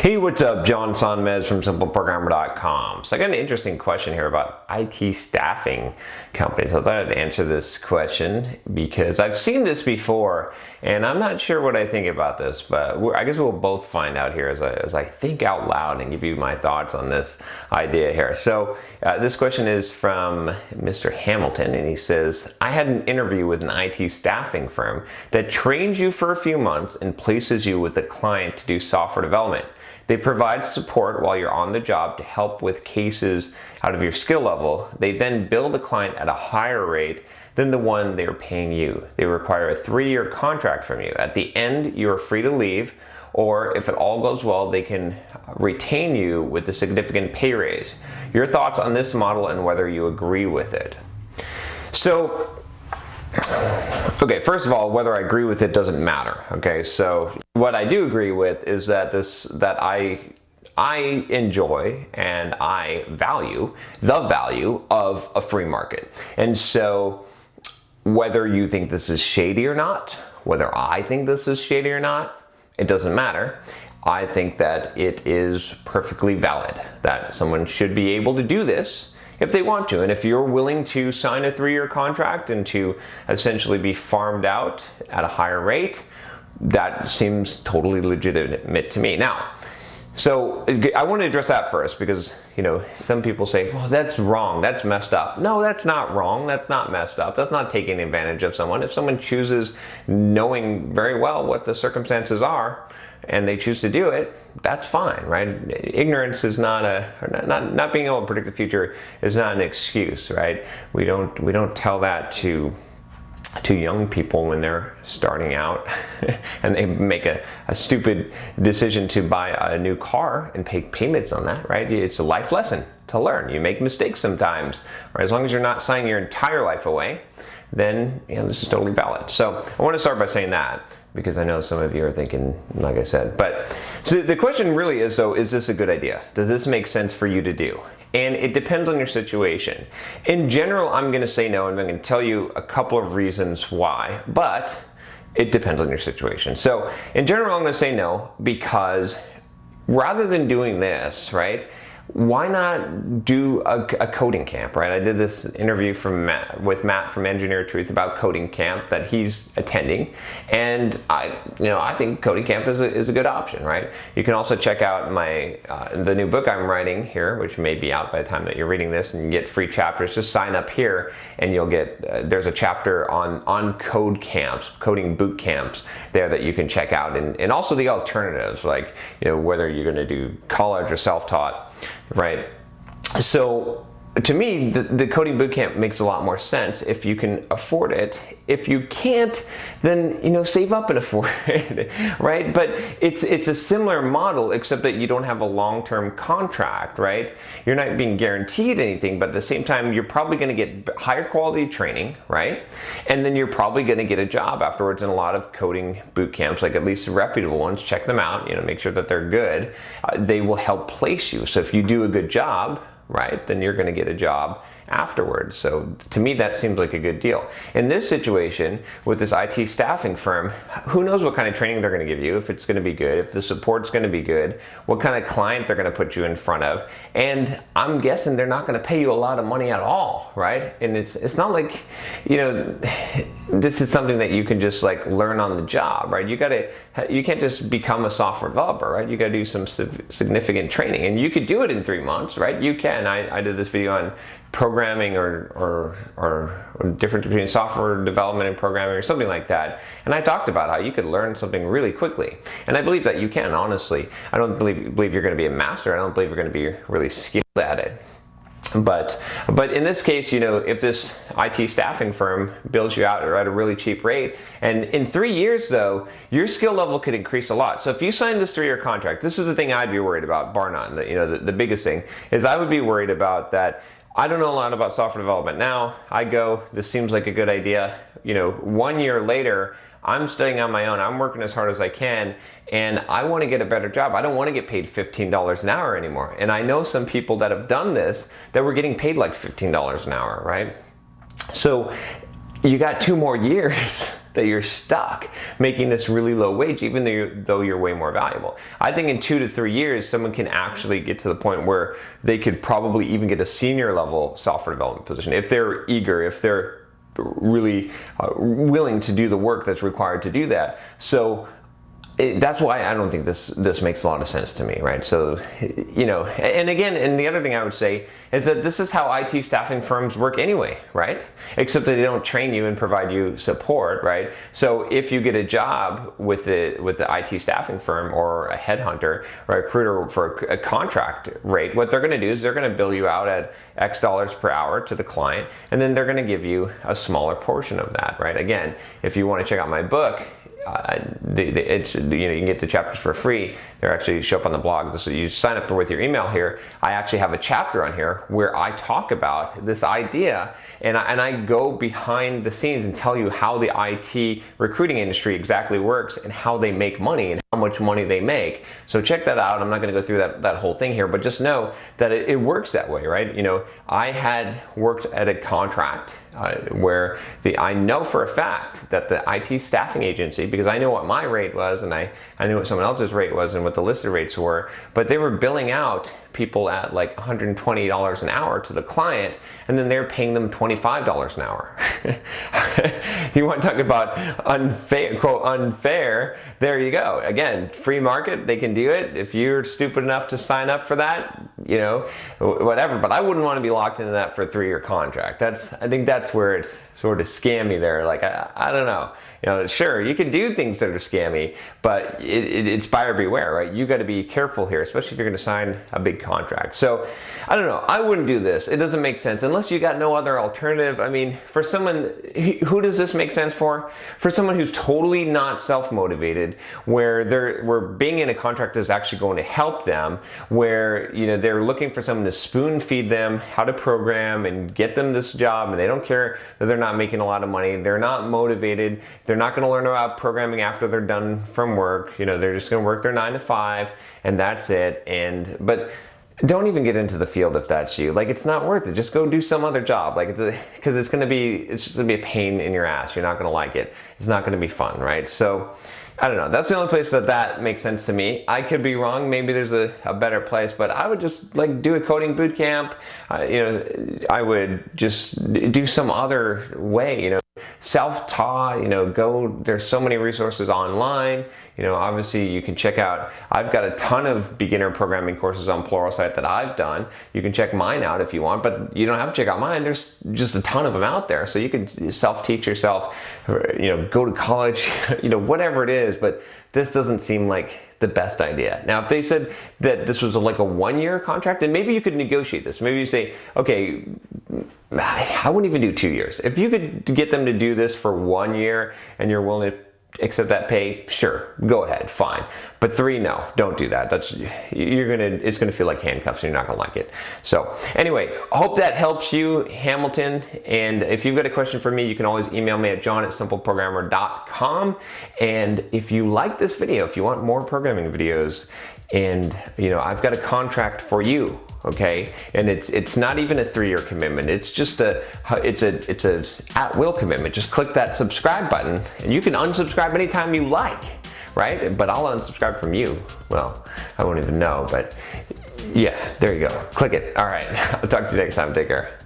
Hey, what's up? John Sonmez from simpleprogrammer.com. So I got an interesting question here about IT staffing companies. I thought I'd answer this question because I've seen this before and I'm not sure what I think about this, but I guess we'll both find out here as I think out loud and give you my thoughts on this idea here. So this question is from Mr. Hamilton, and he says, I had an interview with an IT staffing firm that trains you for a few months and places you with a client to do software development. They provide support while you're on the job to help with cases out of your skill level. They then bill the client at a higher rate than the one they're paying you. They require a 3-year contract from you. At the end, you are free to leave, or if it all goes well, they can retain you with a significant pay raise. Your thoughts on this model and whether you agree with it? So, okay, first of all, whether I agree with it doesn't matter. Okay, so what I do agree with is that I enjoy and I value the value of a free market. And so whether you think this is shady or not, whether I think this is shady or not, it doesn't matter. I think that it is perfectly valid, that someone should be able to do this if they want to. And if you're willing to sign a 3-year contract and to essentially be farmed out at a higher rate, that seems totally legitimate to me. Now, so I want to address that first because, some people say, well, that's wrong, that's messed up. No, that's not wrong, that's not messed up, that's not taking advantage of someone. If someone chooses, knowing very well what the circumstances are, and they choose to do it, that's fine, right? Ignorance is not being able to predict the future is not an excuse, right? We don't tell that to young people when they're starting out and they make a stupid decision to buy a new car and pay payments on that, right? It's a life lesson to learn. You make mistakes sometimes, right? As long as you're not signing your entire life away, then this is totally valid. So I want to start by saying that, because I know some of you are thinking, like I said. But so the question really is, though, is this a good idea? Does this make sense for you to do? And it depends on your situation. In general, I'm going to say no, and I'm going to tell you a couple of reasons why, but it depends on your situation. So in general, I'm going to say no, because rather than doing this, right, why not do a coding camp, right? I did this interview with Matt from Engineer Truth about coding camp that he's attending, and I think coding camp is a good option, right? You can also check out the new book I'm writing here, which may be out by the time that you're reading this, and you get free chapters. Just sign up here, and you'll get there's a chapter on code camps, coding boot camps there that you can check out, and also the alternatives, like whether you're going to do college or self-taught. Right. So to me, the coding bootcamp makes a lot more sense if you can afford it. If you can't, then save up and afford it, right? But it's a similar model, except that you don't have a long-term contract, right? You're not being guaranteed anything, but at the same time, you're probably going to get higher quality training, right? And then you're probably going to get a job afterwards in a lot of coding boot camps, like at least reputable ones. Check them out, make sure that they're good. They will help place you. So if you do a good job, right, then you're going to get a job afterwards. So to me, that seems like a good deal. In this situation with this IT staffing firm, who knows what kind of training they're going to give you, if it's going to be good, if the support's going to be good, what kind of client they're going to put you in front of. And I'm guessing they're not going to pay you a lot of money at all, right? And it's not like, this is something that you can just like learn on the job, right? You can't just become a software developer, right? You got to do some significant training, and you could do it in 3 months, right? You can. I did this video on programming or difference between software development and programming or something like that, and I talked about how you could learn something really quickly, and I believe that you can. Honestly, I don't believe you're going to be a master. I don't believe you're going to be really skilled at it. But in this case, if this IT staffing firm bills you out at a really cheap rate, and in 3 years though, your skill level could increase a lot. So if you sign this 3-year contract, this is the thing I'd be worried about, bar none. The biggest thing is I would be worried about that. I don't know a lot about software development now. This seems like a good idea. 1 year later, I'm studying on my own. I'm working as hard as I can, and I want to get a better job. I don't want to get paid $15 an hour anymore. And I know some people that have done this that were getting paid like $15 an hour, right? So you got 2 more years that you're stuck making this really low wage, even though you're way more valuable. I think in 2 to 3 years, someone can actually get to the point where they could probably even get a senior level software development position if they're eager, if they're really willing to do the work that's required to do that. So that's why I don't think this makes a lot of sense to me, right? So, you know, and again, and the other thing I would say is that this is how IT staffing firms work anyway, right? Except that they don't train you and provide you support, right? So if you get a job with the IT staffing firm or a headhunter or a recruiter for a contract rate, what they're going to do is they're going to bill you out at X dollars per hour to the client, and then they're going to give you a smaller portion of that, right? Again, if you want to check out my book, it's, you know, you can get the chapters for free. They actually show up on the blog. So you sign up with your email here. I actually have a chapter on here where I talk about this idea, and I go behind the scenes and tell you how the IT recruiting industry exactly works and how they make money and how much money they make. So check that out. I'm not going to go through that whole thing here, but just know that it works that way, right? You know, I had worked at a contract where I know for a fact that the IT staffing agency, because I knew what my rate was and I knew what someone else's rate was and what the listed rates were, but they were billing out people at like $120 an hour to the client, and then they're paying them $25 an hour. You want to talk about unfair, quote, unfair, there you go. Again, free market, they can do it. If you're stupid enough to sign up for that, you know, whatever, but I wouldn't want to be locked into that for a 3-year contract. I think that's where it's sort of scammy there. Like, I don't know. You know, sure, you can do things that are scammy, but it's buyer beware, right? You got to be careful here, especially if you're going to sign a big contract. So, I don't know. I wouldn't do this. It doesn't make sense unless you got no other alternative. I mean, for someone, who does this make sense for? For someone who's totally not self-motivated, where being in a contract is actually going to help them, where, you know, they're looking for someone to spoon feed them how to program and get them this job, and they don't care that they're not making a lot of money. They're not motivated. They're not going to learn about programming after they're done from work. You know, they're just going to work their 9 to 5 and that's it. But don't even get into the field if that's you. Like, it's not worth it. Just go do some other job. Like, because it's just going to be a pain in your ass. You're not going to like it. It's not going to be fun, right? So, I don't know. That's the only place that makes sense to me. I could be wrong. Maybe there's a better place, but I would just like do a coding boot camp. You know, I would just do some other way, you know, self-taught, you know, there's so many resources online. You know, obviously you can check out, I've got a ton of beginner programming courses on Pluralsight that I've done. You can check mine out if you want, but you don't have to check out mine. There's just a ton of them out there. So you can self-teach yourself, you know, go to college, you know, whatever it is, but this doesn't seem like the best idea. Now, if they said that this was like a 1-year contract, then maybe you could negotiate this. Maybe you say, okay, I wouldn't even do 2 years. If you could get them to do this for 1 year and you're willing to accept that pay, sure, go ahead, fine. But 3, no, don't do that. It's gonna feel like handcuffs and you're not gonna like it. So anyway, hope that helps you, Hamilton. And if you've got a question for me, you can always email me at john@simpleprogrammer.com. And if you like this video, if you want more programming videos, and you know, I've got a contract for you, okay? And it's not even a 3-year commitment. It's just it's a at-will commitment. Just click that subscribe button and you can unsubscribe anytime you like, right? But I'll unsubscribe from you. Well, I won't even know, but yeah, there you go. Click it. All right, I'll talk to you next time. Take care.